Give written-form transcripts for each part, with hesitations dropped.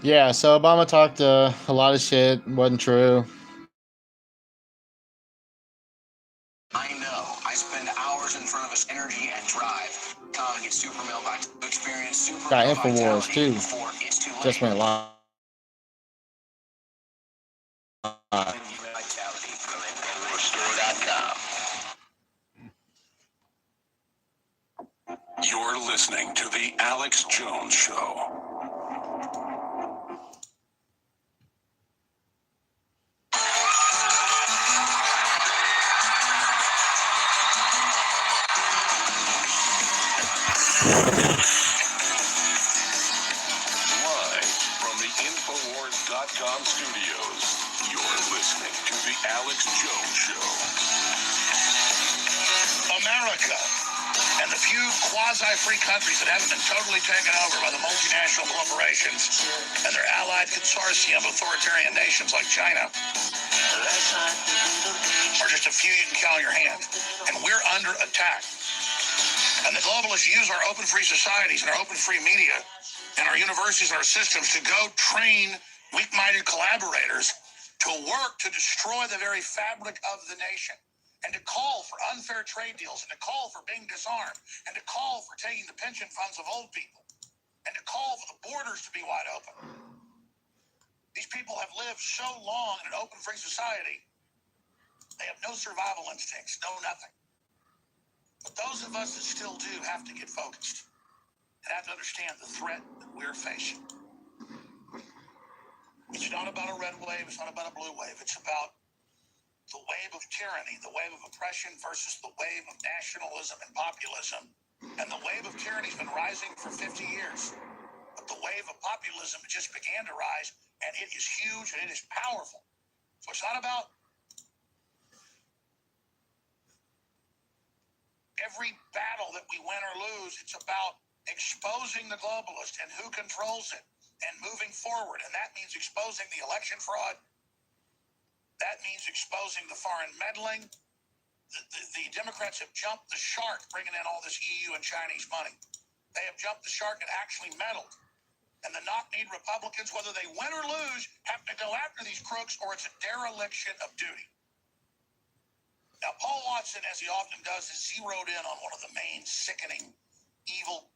Yeah, so Obama talked a lot of shit. Wasn't true. I know. I spend hours in front of us, energy and drive. Come and get Super Male Vitality to experience Super Got Male Infowars Vitality too. before it's too late. Just went live. Vitality from InfoWarsStore.com. You're listening to The Alex Jones Show. Live from the Infowars.com studios, you're listening to The Alex Jones Show. America and the few quasi-free countries that haven't been totally taken over by the multinational corporations and their allied consortium of authoritarian nations like China are just a few you can count on your hand. And we're under attack. And the globalists use our open free societies and our open free media and our universities and our systems to go train weak-minded collaborators to work to destroy the very fabric of the nation, and to call for unfair trade deals, and to call for being disarmed, and to call for taking the pension funds of old people, and to call for the borders to be wide open. These people have lived so long in an open free society, they have no survival instincts, no nothing. But those of us that still do have to get focused and have to understand the threat that we're facing. It's not about a red wave, it's not about a blue wave, it's about the wave of tyranny, the wave of oppression versus the wave of nationalism and populism. And the wave of tyranny has been rising for 50 years. But the wave of populism just began to rise, and it is huge and it is powerful. So it's not about every battle that we win or lose. It's about exposing the globalist and who controls it and moving forward. And that means exposing the election fraud. That means exposing the foreign meddling. The Democrats have jumped the shark bringing in all this EU and Chinese money. They have jumped the shark and actually meddled. And the knock-kneed Republicans, whether they win or lose, have to go after these crooks, or it's a dereliction of duty. Now, Paul Watson, as he often does, is zeroed in on one of the main sickening, evil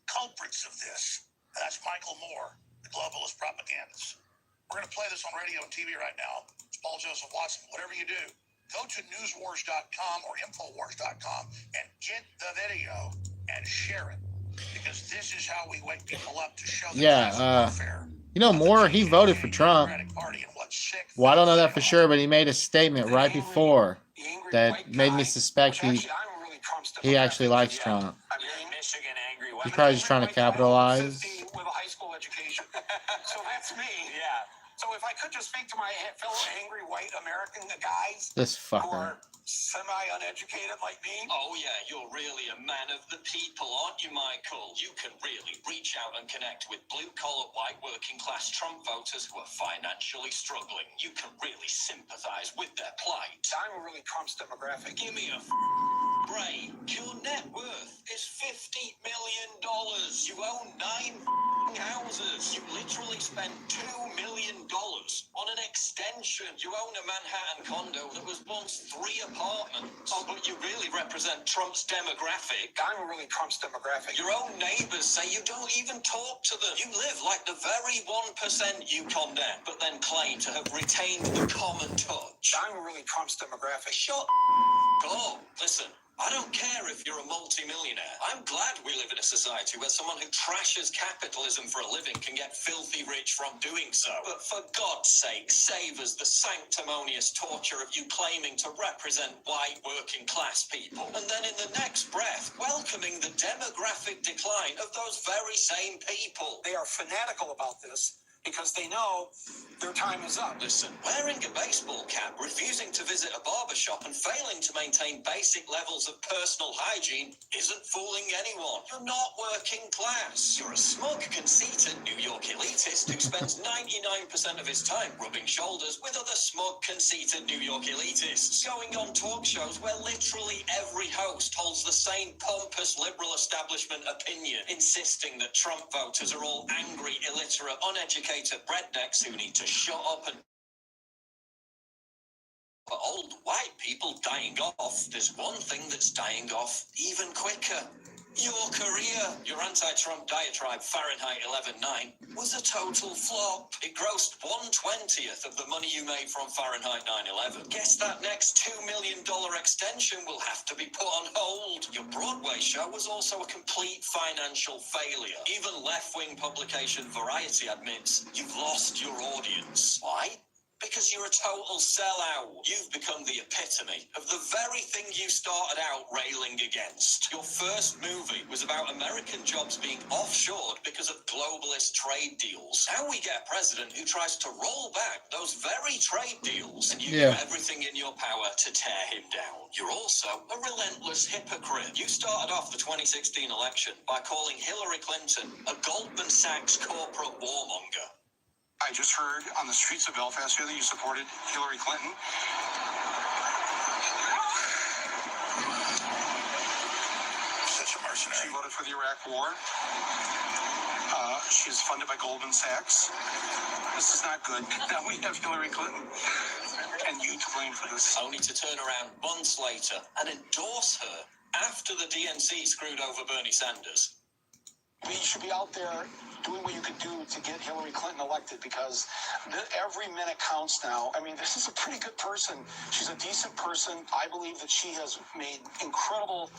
culprits of this. And that's Michael Moore, the globalist propagandist. We're going to play this on radio and TV right now. It's Paul Joseph Watson. Whatever you do, go to newswars.com or infowars.com and get the video and share it. Because this is how we wake people up to show the warfare. You know, Moore, he voted for Trump. Well, I don't know that for sure, but he made a statement right before that made me suspect he actually likes Trump. He's probably just trying to capitalize. With a high school education. So that's me. Yeah. So if I could just speak to my fellow angry white American guys This who fucker. are semi-uneducated like me. Oh yeah, you're really a man of the people, aren't you, Michael? You can really reach out and connect with blue-collar, white, working-class Trump voters who are financially struggling. You can really sympathize with their plight. I'm really Trump's demographic. Give me a break. Your net worth is $50 million. You own 9 houses. You literally spent $2 million on an extension. You own a Manhattan condo that was once 3 apartments. Oh, but you really represent Trump's demographic. I'm really Trump's demographic. Your own neighbors say you don't even talk to them. You live like the very 1% you condemn, but then claim to have retained the common touch. I'm really Trump's demographic. Shut up. Listen, I don't care if you're a multi-millionaire. I'm glad we live in a society where someone who trashes capitalism for a living can get filthy rich from doing so. But for God's sake, save us the sanctimonious torture of you claiming to represent white working class people. And then in the next breath, welcoming the demographic decline of those very same people. They are fanatical about this. because they know their time is up. Listen, wearing a baseball cap, refusing to visit a barber shop, and failing to maintain basic levels of personal hygiene isn't fooling anyone. You're not working class. You're a smug, conceited New York elitist who spends 99% of his time rubbing shoulders with other smug, conceited New York elitists, going on talk shows where literally every host holds the same pompous liberal establishment opinion, insisting that Trump voters are all angry, illiterate, uneducated rednecks who need to shut up and for old white people dying off, there's one thing that's dying off even quicker. Your career, your anti-Trump diatribe Fahrenheit 11.9 was a total flop. It grossed 1/20th of the money you made from Fahrenheit 9/11. Guess that next $2 million extension will have to be put on hold. Your Broadway show was also a complete financial failure. Even left-wing publication Variety admits you've lost your audience. Why? Because you're a total sellout. You've become the epitome of the very thing you started out railing against. Your first movie was about American jobs being offshored because of globalist trade deals. Now we get a president who tries to roll back those very trade deals, and you do everything in your power to tear him down. You're also a relentless hypocrite. You started off the 2016 election by calling Hillary Clinton a Goldman Sachs corporate warmonger. I just heard on the streets of Belfast here that you supported Hillary Clinton. Such a mercenary. She voted for the Iraq War. She's funded by Goldman Sachs. This is not good. Now we have Hillary Clinton and you to blame for this. Only to turn around months later and endorse her after the DNC screwed over Bernie Sanders. You should be out there doing what you can do to get Hillary Clinton elected, because every minute counts now. I mean, this is a pretty good person. She's a decent person. I believe that she has made incredible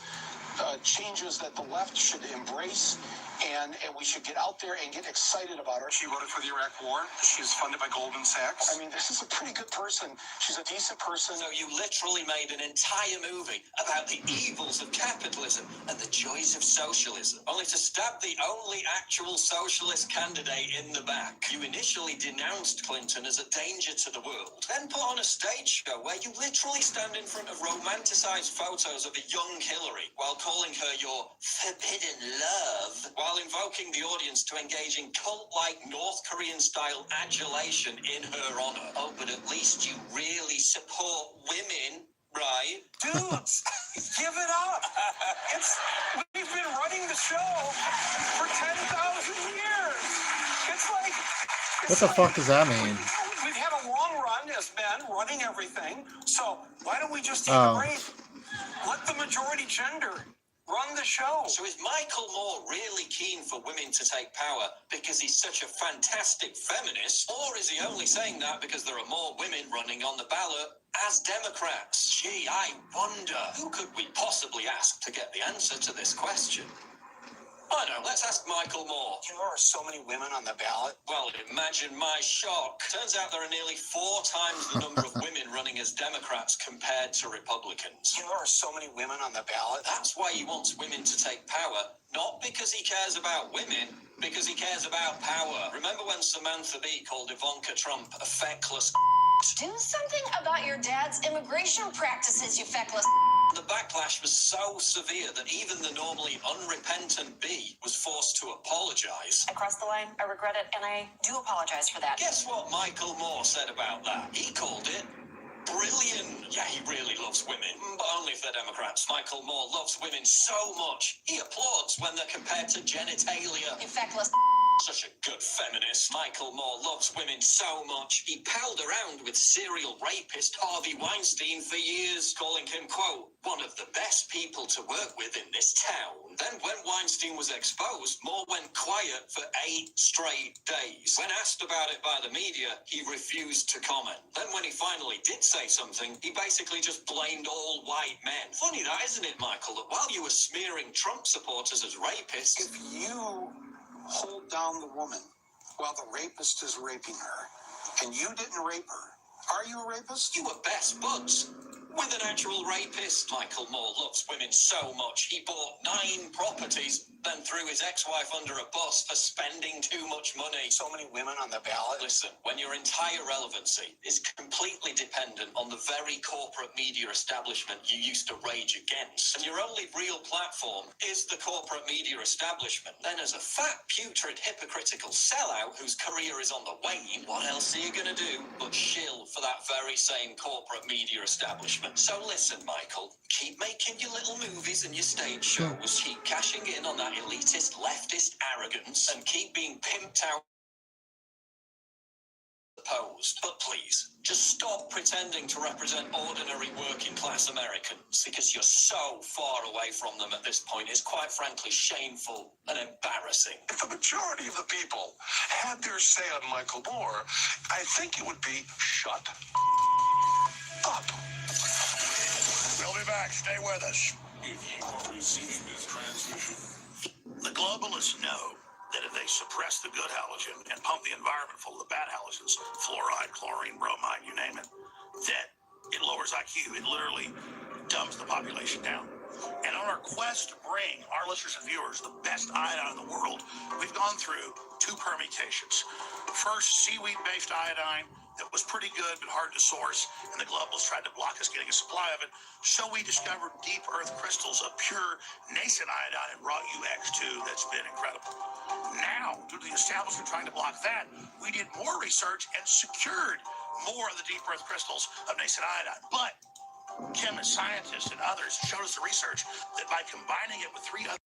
changes that the left should embrace, and we should get out there and get excited about her. She voted for the Iraq War. She's funded by Goldman Sachs. I mean, this is a pretty good person. She's a decent person. So you literally made an entire movie about the evils of capitalism and the joys of socialism, only to stab the only actual socialist candidate in the back. You initially denounced Clinton as a danger to the world, then put on a stage show where you literally stand in front of romanticized photos of a young Hillary while calling her your forbidden love, while invoking the audience to engage in cult-like North Korean-style adulation in her honor. Oh, but at least you really support women, right? Dudes, give it up. We've been running the show for 10,000 years. It's like... What the fuck does that mean? We've had a long run as men running everything, so why don't we just take a break? Let the majority gender run the show. So is Michael Moore really keen for women to take power because he's such a fantastic feminist? Or is he only saying that because there are more women running on the ballot as Democrats? Gee, I wonder, who could we possibly ask to get the answer to this question? I know, let's ask Michael Moore. You know, there are so many women on the ballot. Well, imagine my shock. Turns out there are nearly 4 times the number of women running as Democrats compared to Republicans. You know, there are so many women on the ballot. That's why he wants women to take power, not because he cares about women, because he cares about power. Remember when Samantha Bee called Ivanka Trump a feckless? Do something about your dad's immigration practices, you feckless. The backlash was so severe that even the normally unrepentant Bee was forced to apologize. I crossed the line. I regret it, and I do apologize for that. Guess what Michael Moore said about that? He called it brilliant. Yeah, he really loves women, but only if they're Democrats. Michael Moore loves women so much, he applauds when they're compared to genitalia. You feckless. Such a good feminist. Michael Moore loves women so much, he palled around with serial rapist Harvey Weinstein for years, calling him, quote, one of the best people to work with in this town. Then when Weinstein was exposed, Moore went quiet for 8 straight days. When asked about it by the media, he refused to comment. Then when he finally did say something, he basically just blamed all white men. Funny that, isn't it, Michael, that while you were smearing Trump supporters as rapists... If you hold down the woman while the rapist is raping her, and you didn't rape her, are you a rapist? You were best buds. With an actual rapist. Michael Moore loves women so much he bought 9 properties, then threw his ex-wife under a bus for spending too much money. So many women on the ballot. Listen, when your entire relevancy is completely dependent on the very corporate media establishment you used to rage against, and your only real platform is the corporate media establishment, then as a fat, putrid, hypocritical sellout whose career is on the wane, what else are you going to do but shill for that very same corporate media establishment? So listen, Michael, keep making your little movies and your stage shows, keep cashing in on that elitist, leftist arrogance, and keep being pimped out opposed. But please, just stop pretending to represent ordinary working class Americans, because you're so far away from them at this point. It's quite frankly shameful and embarrassing. If the majority of the people had their say on Michael Moore, I think it would be shut up. We'll be back. Stay with us. If you are receiving this transmission, The globalists know that if they suppress the good halogen and pump the environment full of the bad halogens, fluoride, chlorine, bromide, you name it, that it lowers IQ. It literally dumbs the population down. And on our quest to bring our listeners and viewers the best iodine in the world, we've gone through 2 permutations. First, seaweed-based iodine that was pretty good but hard to source, and the globalists tried to block us getting a supply of it. So we discovered deep earth crystals of pure nascent iodine and raw UX2 that's been incredible. Now, due to the establishment trying to block that, we did more research and secured more of the deep earth crystals of nascent iodine. But chemists, scientists, and others showed us the research that by combining it with 3 other